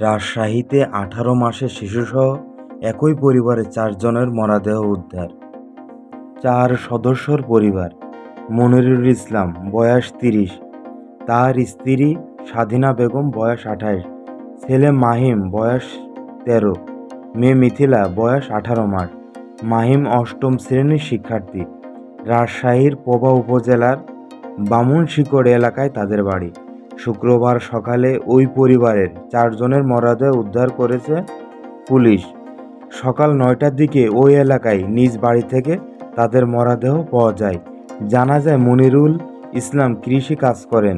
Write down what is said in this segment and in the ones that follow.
রাজশাহীতে ১৮ মাসের শিশুসহ একই পরিবারের ৪ জনের মরদেহ উদ্ধার। ৪ সদস্যর পরিবার। মনিরুল ইসলাম, বয়স ৩০, তার স্ত্রী স্বাধীনা বেগম, বয়স ২৮, ছেলে মাহিম, বয়স ১৩, মেয়ে মিথিলা, বয়স ১৮ মাস। মাহিম অষ্টম শ্রেণীর শিক্ষার্থী। রাজশাহীর পবা উপজেলার বামুনশিকড় এলাকায় তাদের বাড়ি। শুক্রবার সকালে ওই পরিবারের ৪ জনের মরদেহ উদ্ধার করেছে পুলিশ। সকাল ৯টার দিকে ওই এলাকায় নিজ বাড়ি থেকে তাদের মরদেহ পাওয়া যায়। জানা যায় মনিরুল ইসলাম কৃষি কাজ করেন।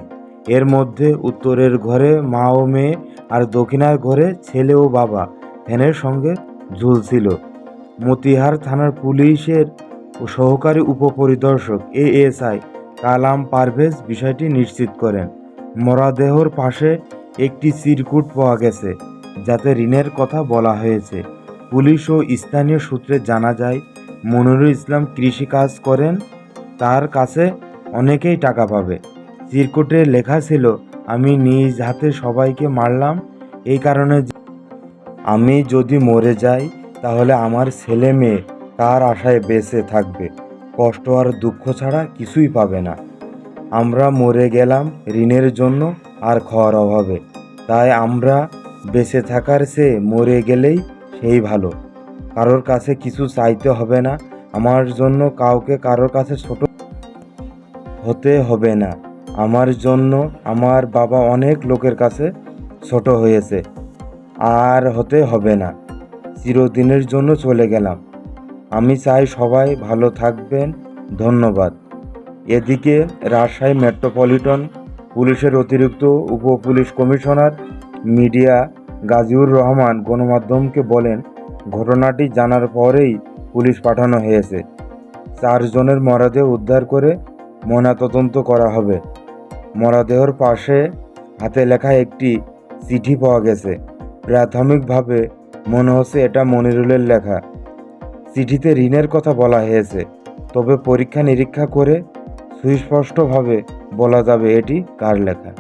এর মধ্যে উত্তরের ঘরে মা ও মেয়ে আর দক্ষিণের ঘরে ছেলে ও বাবা ফ্যানের সঙ্গে ঝুলছিল। মতিহার থানার পুলিশের সহকারী উপপরিদর্শক এএসআই কালাম পারভেজ বিষয়টি নিশ্চিত করেন। মরদেহর পাশে একটি চিরকুট পাওয়া গেছে, যাতে ঋণের কথা বলা হয়েছে। পুলিশ ও স্থানীয় সূত্রে জানা যায়, মনিরুল ইসলাম কৃষি কাজ করেন, তার কাছে অনেকেই টাকা পাবে। চিরকুটে লেখা ছিল, আমি নিজ হাতে সবাইকে মারলাম, এই কারণে আমি যদি মরে যাই তাহলে আমার ছেলে মেয়ে তার আশায় বেঁচে থাকবে, কষ্ট আর দুঃখ ছাড়া কিছুই পাবে না। আমরা মরে গেলাম ঋণের জন্য আর খাওয়ার অভাবে, তাই আমরা বেঁচে থাকার চেয়ে মরে গেলেই সেই ভালো। কারোর কাছে কিছু চাইতে হবে না, আমার জন্য কাউকে কারোর কাছে ছোট হতে হবে না। আমার জন্য আমার বাবা অনেক লোকের কাছে ছোট হয়েছে, আর হতে হবে না। চিরদিনের জন্য চলে গেলাম। আমি চাই সবাই ভালো থাকবেন, ধন্যবাদ। এদিকে রাজশাহী মেট্রোপলিটন পুলিশের অতিরিক্ত উপপুলিশ কমিশনার মিডিয়া গাজীউর রহমান গণমাধ্যমকে বলেন, ঘটনাটি জানার পরেই পুলিশ পাঠানো হয়েছে। ৪ জনের মরদেহ উদ্ধার করে ময়নাতদন্ত করা হবে। মরদেহর পাশে হাতে লেখা একটি চিঠি পাওয়া গেছে। প্রাথমিকভাবে মনে হচ্ছে এটা মনিরুলের লেখা। চিঠিতে ঋণের কথা বলা হয়েছে, তবে পরীক্ষা নিরীক্ষা করে সুস্পষ্টভাবে বলা যাবে এটি কার লেখা।